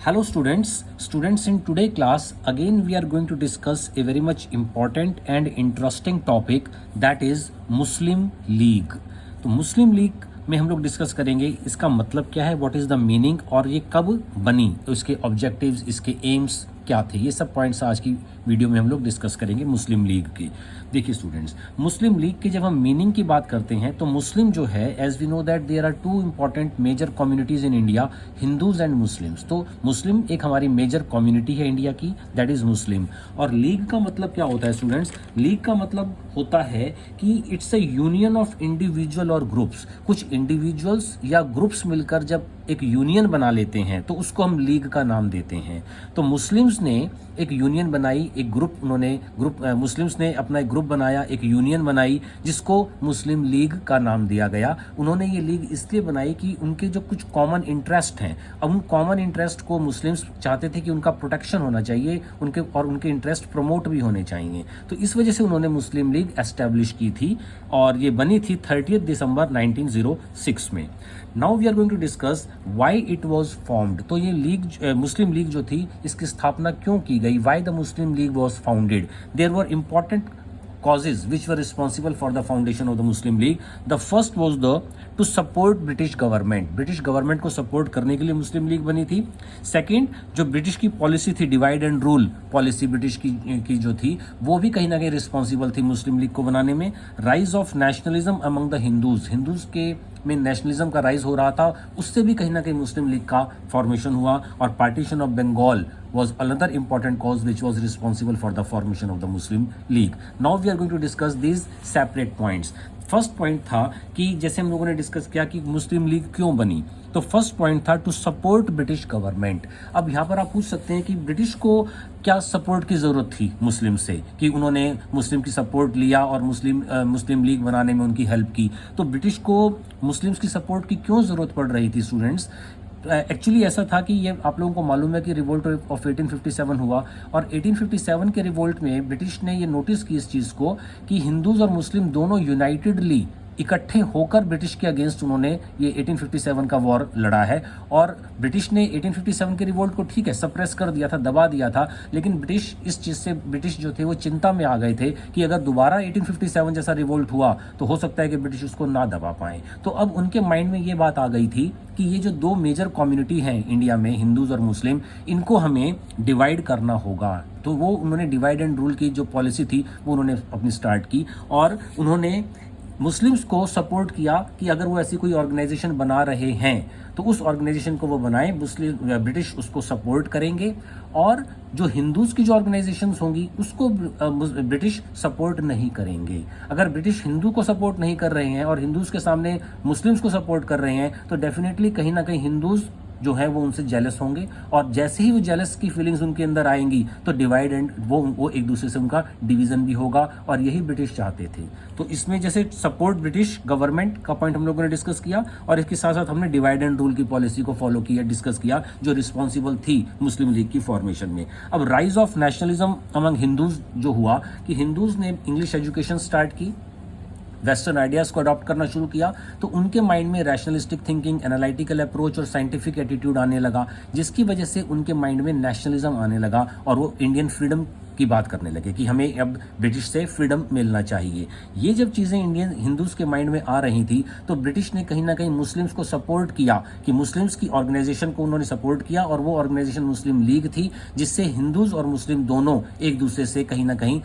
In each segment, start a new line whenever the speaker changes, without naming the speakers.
Hello students in today class again we are going to discuss a very much important and interesting topic that is Muslim League. तो मुस्लिम league में हम लोग discuss करेंगे इसका मतलब क्या है, व्हाट इज़ द मीनिंग और ये कब बनी, तो इसके ऑब्जेक्टिव्स, इसके एम्स क्या थे, ये सब पॉइंट्स आज की वीडियो में हम लोग डिस्कस करेंगे मुस्लिम लीग की। देखिए स्टूडेंट्स, मुस्लिम लीग की जब हम मीनिंग की बात करते हैं तो मुस्लिम जो है, as we know that there are two important major communities in India, Hindus and Muslims. तो मुस्लिम एक हमारी मेजर कम्युनिटी है इंडिया की, दैट इज मुस्लिम। और लीग का मतलब क्या होता है स्टूडेंट्स? लीग का मतलब होता है कि it's a union of individual और ग्रुप्स। कुछ इंडिविजुअल्स या ग्रुप्स मिलकर जब एक यूनियन बना लेते हैं तो उसको हम लीग का नाम देते हैं। तो मुस्लिम्स ने एक यूनियन बनाई, एक मुस्लिम्स ने अपना एक ग्रुप बनाया, एक यूनियन बनाई जिसको मुस्लिम लीग का नाम दिया गया। उन्होंने ये लीग इसलिए बनाई कि उनके जो कुछ कॉमन इंटरेस्ट हैं, अब उन कॉमन इंटरेस्ट को मुस्लिम्स चाहते थे कि उनका प्रोटेक्शन होना चाहिए, उनके इंटरेस्ट प्रमोट भी होने चाहिए। तो इस वजह से उन्होंने मुस्लिम लीग एस्टेब्लिश की थी और ये बनी थी 30 दिसंबर 1906 में। Now we are going to discuss why it was formed. तो ये लीग, मुस्लिम लीग जो थी, इसकी स्थापना क्यों की गई? Why the Muslim League was founded? There were important causes which were responsible for the foundation of the Muslim League. The first was to support British government. British government को support करने के लिए मुस्लिम लीग बनी थी। Second, जो British की policy थी, divide and rule policy British की जो थी, वो भी कहीं ना कहीं रिस्पॉन्सिबल थी मुस्लिम लीग को बनाने में। Rise of nationalism among the Hindus के में नेशनलिज्म का राइज हो रहा था, उससे भी कहीं ना कहीं मुस्लिम लीग का फॉर्मेशन हुआ। और partition of Bengal was another important cause which was responsible for the formation of the Muslim League. Now we are going to discuss these separate points. First point था कि जैसे हम लोगों ने डिस्कस किया कि मुस्लिम लीग क्यों बनी, तो फर्स्ट पॉइंट था टू सपोर्ट ब्रिटिश गवर्नमेंट। अब यहाँ पर आप पूछ सकते हैं कि ब्रिटिश को क्या सपोर्ट की जरूरत थी मुस्लिम से, कि उन्होंने मुस्लिम की सपोर्ट लिया और मुस्लिम लीग बनाने में उनकी हेल्प की। तो ब्रिटिश को मुस्लिम्स की सपोर्ट की क्यों जरूरत पड़ रही थी स्टूडेंट्स? एक्चुअली ऐसा था कि ये आप लोगों को मालूम है कि रिवोल्ट ऑफ 1857 हुआ और 1857 के रिवोल्ट में ब्रिटिश ने ये नोटिस की इस चीज़ को कि हिंदूज और मुस्लिम दोनों यूनाइटेडली इकट्ठे होकर ब्रिटिश के अगेंस्ट उन्होंने ये 1857 का वॉर लड़ा है। और ब्रिटिश ने 1857 के रिवोल्ट को ठीक है सप्रेस कर दिया था, दबा दिया था, लेकिन ब्रिटिश इस चीज़ से जो थे वो चिंता में आ गए थे कि अगर दोबारा 1857 जैसा रिवोल्ट हुआ तो हो सकता है कि ब्रिटिश उसको ना दबा पाए। तो अब उनके माइंड में ये बात आ गई थी कि ये जो दो मेजर कम्युनिटी हैं इंडिया में, हिंदूज और मुस्लिम, इनको हमें डिवाइड करना होगा। तो वो उन्होंने डिवाइड एंड रूल की जो पॉलिसी थी वो उन्होंने अपनी स्टार्ट की और उन्होंने मुस्लिम्स को सपोर्ट किया कि अगर वो ऐसी कोई ऑर्गेनाइजेशन बना रहे हैं तो उस ऑर्गेनाइजेशन को वो बनाएं, ब्रिटिश उसको सपोर्ट करेंगे। और जो हिंदूज की जो ऑर्गेनाइजेशंस होंगी उसको ब्रिटिश सपोर्ट नहीं करेंगे। अगर ब्रिटिश हिंदू को सपोर्ट नहीं कर रहे हैं और हिंदूज के सामने मुस्लिम्स को सपोर्ट कर रहे हैं तो डेफिनेटली कहीं ना कहीं हिंदूज जो है वो उनसे जेलस होंगे और जैसे ही वो जेलस की फीलिंग्स उनके अंदर आएंगी तो डिवाइड एंड वो एक दूसरे से उनका डिवीजन भी होगा और यही ब्रिटिश चाहते थे। तो इसमें जैसे सपोर्ट ब्रिटिश गवर्नमेंट का पॉइंट हम लोगों ने डिस्कस किया और इसके साथ साथ हमने डिवाइड एंड रूल की पॉलिसी को फॉलो किया, डिस्कस किया, जो रिस्पॉन्सिबल थी मुस्लिम लीग की फॉर्मेशन में। अब rise of nationalism among Hindus जो हुआ कि हिंदूज ने इंग्लिश एजुकेशन स्टार्ट की, वेस्टर्न आइडियाज़ को अडॉप्ट करना शुरू किया, तो उनके माइंड में रैशनलिस्टिक थिंकिंग, एनालिटिकल अप्रोच और साइंटिफिक एटीट्यूड आने लगा, जिसकी वजह से उनके माइंड में नेशनलिज्म आने लगा और वो इंडियन फ्रीडम की बात करने लगे कि हमें अब ब्रिटिश से फ्रीडम मिलना चाहिए। ये जब चीज़ें इंडियन हिंदूज के माइंड में आ रही थी तो ब्रिटिश ने कहीं ना कहीं मुस्लिम्स को सपोर्ट किया कि मुस्लिम्स की ऑर्गेनाइजेशन को उन्होंने सपोर्ट किया और वो ऑर्गेनाइजेशन मुस्लिम लीग थी, जिससे हिंदूज और मुस्लिम दोनों एक दूसरे से कहीं ना कहीं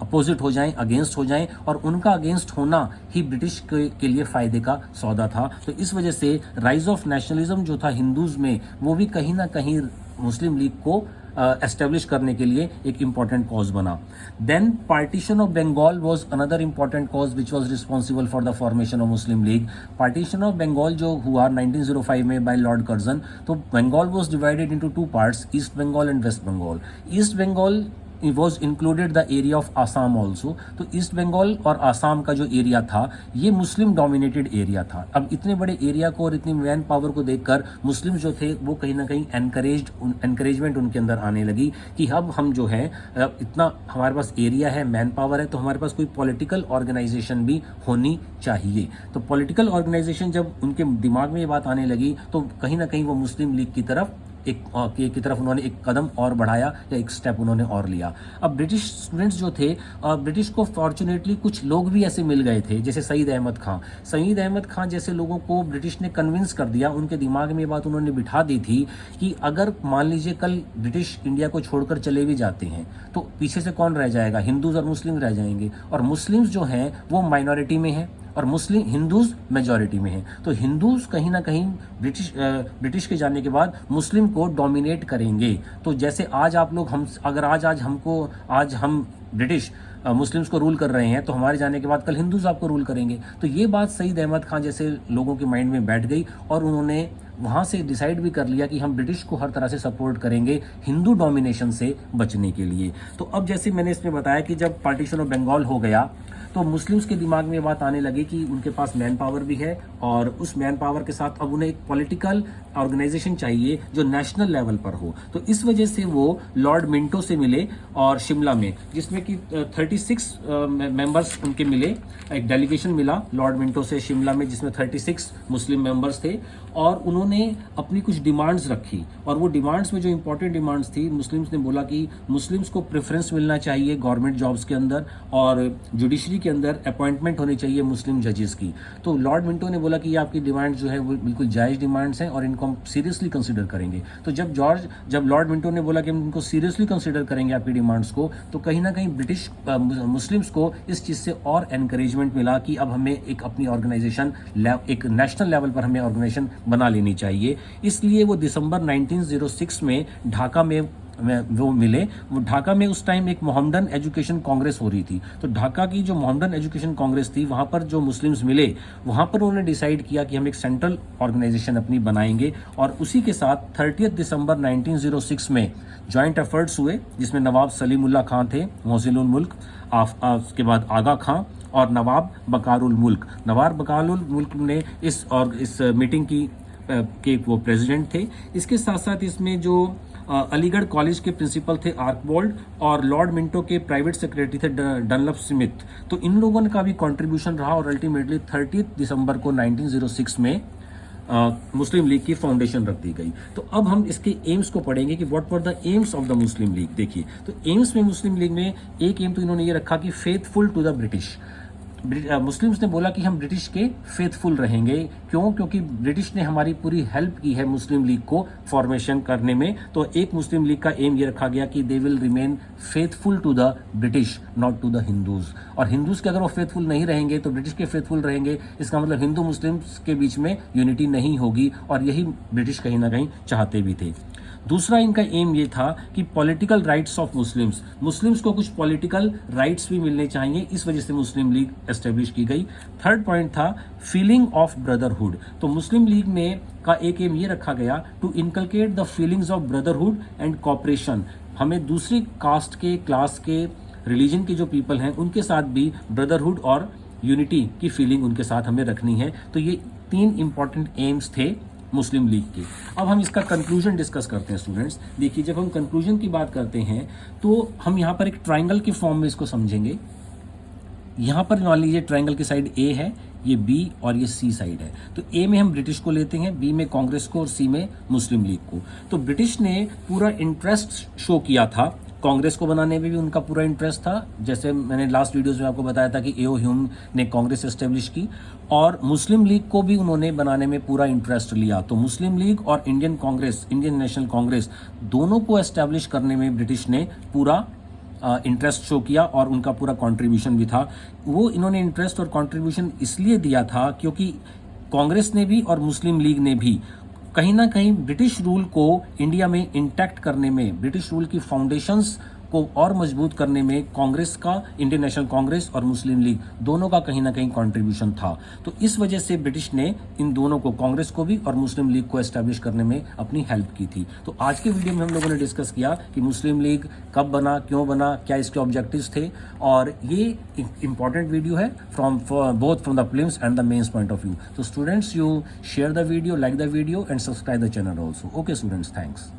अपोजिट हो जाएं, अगेंस्ट हो जाएं और उनका अगेंस्ट होना ही ब्रिटिश के लिए फ़ायदे का सौदा था। तो इस वजह से राइज ऑफ नेशनलिज्म जो था हिंदूज में, वो भी कहीं ना कहीं मुस्लिम लीग को एस्टेब्लिश करने के लिए एक इंपॉर्टेंट कॉज बना। Then partition of Bengal was another important cause which was responsible for the formation of Muslim League. Partition of Bengal जो हुआ 1905 में बाय लॉर्ड कर्जन, तो Bengal was divided into two parts, East Bengal and West Bengal. East Bengal was included the area of Assam also. तो East Bengal और आसाम का जो area था ये मुस्लिम डोमिनेटेड एरिया था। अब इतने बड़े एरिया को और इतनी मैन पावर को देखकर मुस्लिम जो थे वो कहीं ना कहीं एनकरेजमेंट उनके अंदर आने लगी कि अब हम जो है इतना हमारे पास एरिया है, मैन पावर है, तो हमारे पास कोई पॉलिटिकल ऑर्गेनाइजेशन भी होनी चाहिए। तो पॉलिटिकल ऑर्गेनाइजेशन जब उनके दिमाग में ये बात आने लगी तो कहीं ना कहीं वो मुस्लिम लीग की तरफ की तरफ उन्होंने एक कदम और बढ़ाया या एक स्टेप उन्होंने और लिया। अब ब्रिटिश स्टूडेंट्स जो थे, ब्रिटिश को फॉर्चुनेटली कुछ लोग भी ऐसे मिल गए थे, जैसे सईद अहमद खां। सईद अहमद खां जैसे लोगों को ब्रिटिश ने कन्विंस कर दिया, उनके दिमाग में ये बात उन्होंने बिठा दी थी कि अगर मान लीजिए कल ब्रिटिश इंडिया को छोड़कर चले भी जाते हैं तो पीछे से कौन रह जाएगा, हिंदूज और मुस्लिम रह जाएंगे, और मुस्लिम्स जो हैं वो माइनॉरिटी में हैं और मुस्लिम हिंदूज मेजॉरिटी में हैं। तो हिंदूज कहीं ना कहीं ब्रिटिश के जाने के बाद मुस्लिम को डोमिनेट करेंगे। तो जैसे आज आप लोग हम अगर आज हम ब्रिटिश मुस्लिम्स को रूल कर रहे हैं, तो हमारे जाने के बाद कल हिंदूज आपको रूल करेंगे। तो ये बात सईद अहमद खां जैसे लोगों के माइंड में बैठ गई और उन्होंने वहाँ से डिसाइड भी कर लिया कि हम ब्रिटिश को हर तरह से सपोर्ट करेंगे हिंदू डोमिनेशन से बचने के लिए। तो अब जैसे मैंने इसमें बताया कि जब पार्टीशन ऑफ बंगाल हो गया तो मुस्लिम्स के दिमाग में ये बात आने लगी कि उनके पास मैन पावर भी है और उस मैन पावर के साथ अब उन्हें एक पॉलिटिकल ऑर्गेनाइजेशन चाहिए जो नेशनल लेवल पर हो। तो इस वजह से वो लॉर्ड मिंटो से मिले और शिमला में, जिसमें कि 36 मेंबर्स उनके मिले। एक डेलीगेशन मिला लॉर्ड मिंटो से शिमला में जिसमें 36 मुस्लिम मेंबर्स थे और उन्होंने अपनी कुछ डिमांड्स रखी। और वो डिमांड्स में जो इंपॉर्टेंट डिमांड्स थी, मुस्लिम्स ने बोला कि मुस्लिम्स को प्रेफरेंस मिलना चाहिए गवर्नमेंट जॉब्स के अंदर और जुडिशरी के अंदर अपॉइंटमेंट होनी चाहिए मुस्लिम जजेस की। तो लॉर्ड मिंटो ने बोला कि ये आपकी डिमांड जो है वो बिल्कुल जायज़ डिमांड्स हैं और इनको हम सीरियसली कंसिडर करेंगे। तो जब लॉर्ड मिंटो ने बोला कि हम इनको सीरियसली कंसिडर करेंगे आपकी डिमांड्स को, तो कहीं ना कहीं ब्रिटिश मुस्लिम्स को इस चीज़ से और एनकरेजमेंट मिला कि अब हमें एक अपनी ऑर्गेनाइजेशन एक नेशनल लेवल पर हमें ऑर्गेनाइजेशन बना लेनी चाहिए। इसलिए वो दिसंबर 1906 में ढाका में वो मिले। वो ढाका में उस टाइम एक मोहम्मडन एजुकेशन कांग्रेस हो रही थी। तो ढाका की जो मोहम्मडन एजुकेशन कांग्रेस थी वहाँ पर जो मुस्लिम्स मिले, वहाँ पर उन्होंने डिसाइड किया कि हम एक सेंट्रल ऑर्गेनाइजेशन अपनी बनाएंगे। और उसी के साथ 30 दिसंबर 1906 में जॉइंट एफर्ट्स हुए जिसमें नवाब सलीमुल्लाह खां थे, मोहसिनुल मुल्क, उसके बाद आगा खां और नवाब बकारुल मुल्क। नवाब बकारुल मुल्क ने इस मीटिंग के वो प्रेसिडेंट थे। इसके साथ साथ इसमें जो अलीगढ़ कॉलेज के प्रिंसिपल थे आर्कबोल्ड और लॉर्ड मिंटो के प्राइवेट सेक्रेटरी थे डनलप स्मिथ। तो इन लोगों का भी कंट्रीब्यूशन रहा और अल्टीमेटली 30 दिसंबर को 1906 में मुस्लिम लीग की फाउंडेशन रख दी गई। तो अब हम इसके एम्स को पढ़ेंगे कि what were the AIIMS of the Muslim league. देखिए, तो एम्स में मुस्लिम लीग में एक एम तो इन्होंने ये रखा कि faithful to the British. Muslims ने बोला कि हम ब्रिटिश के फेथफुल रहेंगे। क्यों? क्योंकि ब्रिटिश ने हमारी पूरी हेल्प की है मुस्लिम लीग को फॉर्मेशन करने में। तो एक मुस्लिम लीग का एम ये रखा गया कि they will remain faithful to the British, not to the Hindus. और हिंदूज के अगर वो फेथफुल नहीं रहेंगे तो ब्रिटिश के फेथफुल रहेंगे, इसका मतलब हिंदू मुस्लिम्स के बीच में यूनिटी नहीं होगी। और यही ब्रिटिश कहीं ना कहीं चाहते भी थे। दूसरा इनका एम ये था कि पॉलिटिकल राइट्स ऑफ मुस्लिम्स को कुछ पॉलिटिकल राइट्स भी मिलने चाहिए, इस वजह से मुस्लिम लीग एस्टेब्लिश की गई। थर्ड पॉइंट था फीलिंग ऑफ ब्रदरहुड। तो मुस्लिम लीग में का एक एम ये रखा गया to inculcate the feelings of brotherhood and cooperation. हमें दूसरी कास्ट के, क्लास के, रिलीजन के जो पीपल हैं उनके साथ भी ब्रदरहुड और यूनिटी की फीलिंग उनके साथ हमें रखनी है। तो ये 3 इंपॉर्टेंट एम्स थे मुस्लिम लीग के। अब हम इसका कंक्लूजन डिस्कस करते हैं स्टूडेंट्स। देखिए, जब हम कंक्लूजन की बात करते हैं तो हम यहाँ पर एक ट्राइंगल के फॉर्म में इसको समझेंगे। यहाँ पर मान लीजिए ट्राइंगल की साइड ए है, ये बी और ये सी साइड है। तो ए में हम ब्रिटिश को लेते हैं, बी में कांग्रेस को और सी में मुस्लिम लीग को। तो ब्रिटिश ने पूरा इंटरेस्ट शो किया था, कांग्रेस को बनाने में भी उनका पूरा इंटरेस्ट था। जैसे मैंने लास्ट वीडियोस में आपको बताया था कि एओ ह्यूम ने कांग्रेस एस्टेब्लिश की, और मुस्लिम लीग को भी उन्होंने बनाने में पूरा इंटरेस्ट लिया। तो मुस्लिम लीग और Indian Congress, Indian national Congress, दोनों को एस्टेब्लिश करने में ब्रिटिश ने पूरा इंटरेस्ट शो किया और उनका पूरा कंट्रीब्यूशन भी था। वो इन्होंने इंटरेस्ट और कंट्रीब्यूशन इसलिए दिया था क्योंकि कांग्रेस ने भी और मुस्लिम लीग ने भी कहीं ना कहीं ब्रिटिश रूल को इंडिया में इंटैक्ट करने में, ब्रिटिश रूल की फाउंडेशंस को और मजबूत करने में कांग्रेस का, इंडियन नेशनल कांग्रेस और मुस्लिम लीग दोनों का कहीं ना कहीं कंट्रीब्यूशन था। तो इस वजह से ब्रिटिश ने इन दोनों को, कांग्रेस को भी और मुस्लिम लीग को एस्टैब्लिश करने में अपनी हेल्प की थी। तो आज के वीडियो में हम लोगों ने डिस्कस किया कि मुस्लिम लीग कब बना, क्यों बना, क्या इसके ऑब्जेक्टिव्स थे। और ये इंपॉर्टेंट वीडियो है both from the prelims and the mains point of view. तो students, you share the video, like the video and subscribe the channel also. Okay students, thanks.